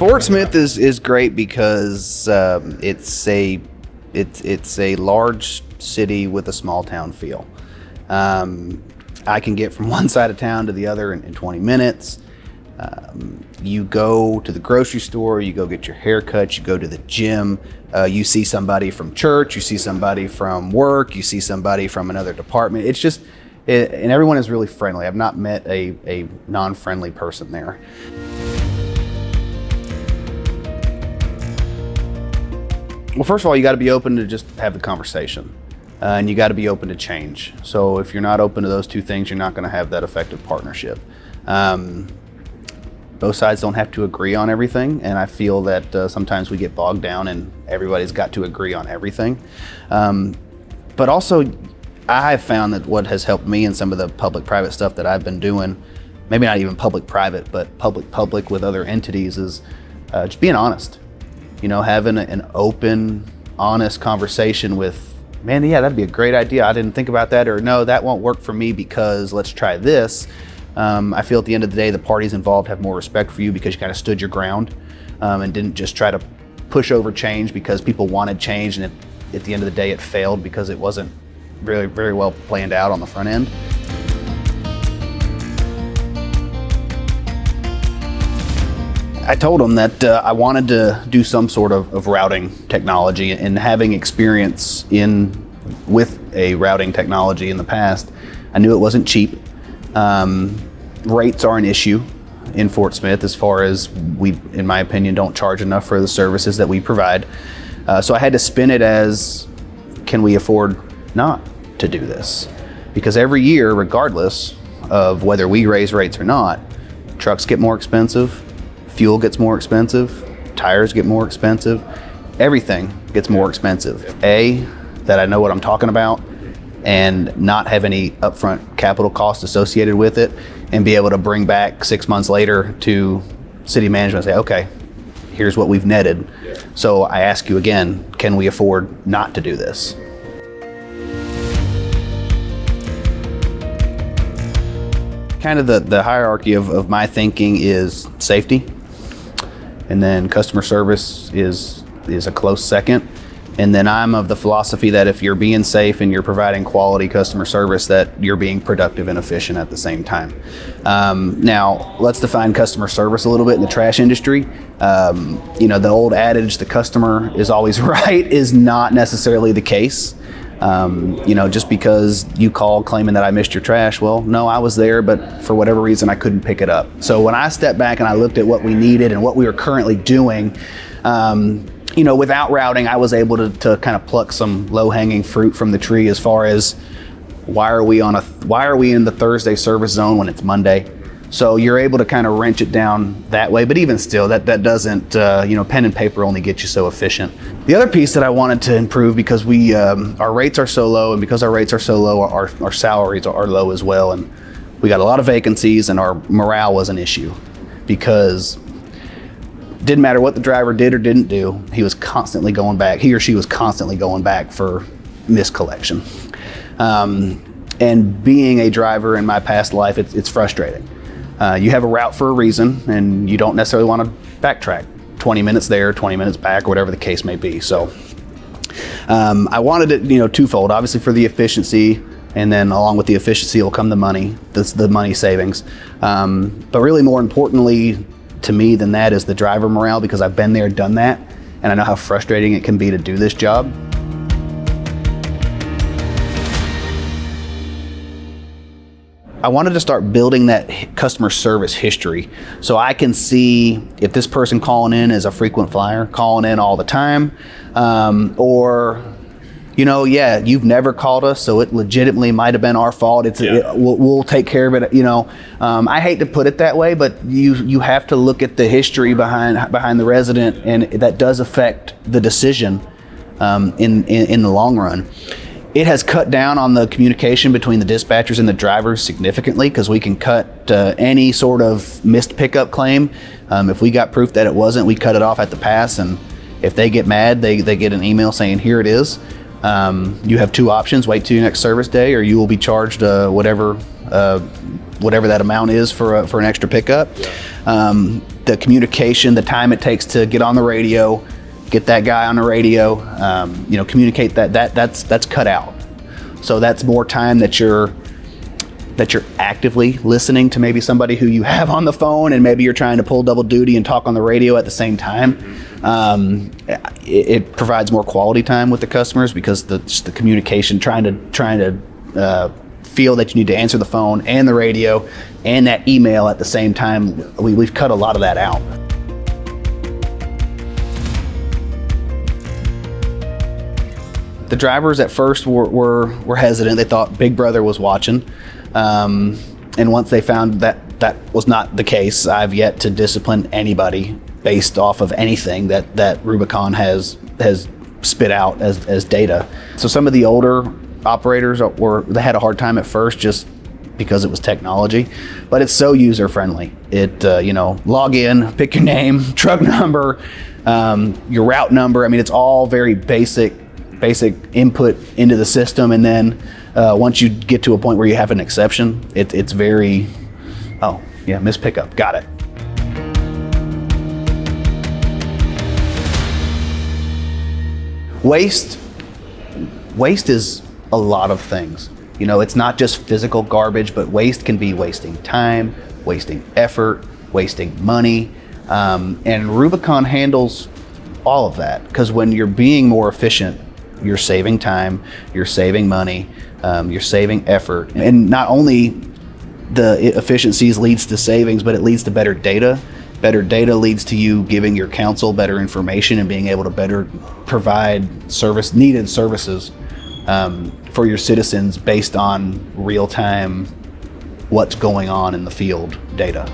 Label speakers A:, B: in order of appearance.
A: Fort Smith is great because it's a large city with a small town feel. I can get from one side of town to the other in 20 minutes. You go to the grocery store, you go get your hair cut, you go to the gym, you see somebody from church, you see somebody from work, you see somebody from another department. It's just, and everyone is really friendly. I've not met a non-friendly person there. Well, first of all, you got to be open to just have the conversation, and you got to be open to change. So if you're not open to those two things, you're not going to have that effective partnership. Both sides don't have to agree on everything, and I feel that sometimes we get bogged down and everybody's got to agree on everything. But also, I have found that what has helped me in some of the public-private stuff that I've been doing, maybe not even public-private, but public-public with other entities, is just being honest. You know, having an open, honest conversation with, man, yeah, that'd be a great idea. I didn't think about that, or no, that won't work for me because let's try this. I feel at the end of the day, the parties involved have more respect for you because you kind of stood your ground and didn't just try to push over change because people wanted change, and at the end of the day, it failed because it wasn't really very well planned out on the front end. I told them that I wanted to do some sort of routing technology, and having experience with a routing technology in the past, I knew it wasn't cheap. Rates are an issue in Fort Smith as far as we, in my opinion, don't charge enough for the services that we provide. So I had to spin it as, can we afford not to do this? Because every year, regardless of whether we raise rates or not, trucks get more expensive, fuel gets more expensive, tires get more expensive, everything gets more expensive. That I know what I'm talking about and not have any upfront capital costs associated with it, and be able to bring back 6 months later to city management and say, okay, here's what we've netted. So I ask you again, can we afford not to do this? Kind of the hierarchy of my thinking is safety, and then customer service is a close second. And then I'm of the philosophy that if you're being safe and you're providing quality customer service, that you're being productive and efficient at the same time. Now, let's define customer service a little bit in the trash industry. You know, the old adage, the customer is always right, is not necessarily the case. You know, just because you called claiming that I missed your trash, well, no, I was there, but for whatever reason, I couldn't pick it up. So when I stepped back and I looked at what we needed and what we were currently doing, you know, without routing, I was able to kind of pluck some low-hanging fruit from the tree as far as why are we in the Thursday service zone when it's Monday? So you're able to kind of wrench it down that way, but even still, that doesn't, you know, pen and paper only get you so efficient. The other piece that I wanted to improve, because our rates are so low, and because our rates are so low, our salaries are low as well, and we got a lot of vacancies, and our morale was an issue because didn't matter what the driver did or didn't do, he or she was constantly going back for miscollection. And being a driver in my past life, it's frustrating. You have a route for a reason, and you don't necessarily want to backtrack 20 minutes there, 20 minutes back, or whatever the case may be. So I wanted it, you know, twofold, obviously for the efficiency, and then along with the efficiency will come the money, the money savings. But really more importantly to me than that is the driver morale, because I've been there, done that, and I know how frustrating it can be to do this job. I wanted to start building that customer service history so I can see if this person calling in is a frequent flyer, calling in all the time, or, you know, yeah, you've never called us, so it legitimately might have been our fault. We'll take care of it. You know, I hate to put it that way, but you have to look at the history behind the resident, and that does affect the decision in the long run. It has cut down on the communication between the dispatchers and the drivers significantly, because we can cut any sort of missed pickup claim. If we got proof that it wasn't, we cut it off at the pass, and if they get mad, they get an email saying, here it is. You have two options: wait till your next service day, or you will be charged whatever that amount is for an extra pickup. the communication, the time it takes to get on the radio, get that guy on the radio, communicate that's cut out. So that's more time that you're actively listening to maybe somebody who you have on the phone, and maybe you're trying to pull double duty and talk on the radio at the same time. It provides more quality time with the customers because just the communication, trying to feel that you need to answer the phone and the radio and that email at the same time. We've cut a lot of that out. The drivers at first were hesitant. They thought Big Brother was watching. And once they found that was not the case, I've yet to discipline anybody based off of anything that Rubicon has spit out as data. So some of the older operators they had a hard time at first just because it was technology, but it's so user friendly. It log in, pick your name, truck number, your route number. I mean, it's all very basic input into the system, and then once you get to a point where you have an exception, it's very, oh yeah, missed pickup, got it. Waste is a lot of things. It's not just physical garbage, but waste can be wasting time, wasting effort, wasting money, and Rubicon handles all of that, because when you're being more efficient, you're saving time, you're saving money, you're saving effort. And not only the efficiencies leads to savings, but it leads to better data. Better data leads to you giving your council better information and being able to better provide needed services for your citizens based on real-time what's going on in the field data.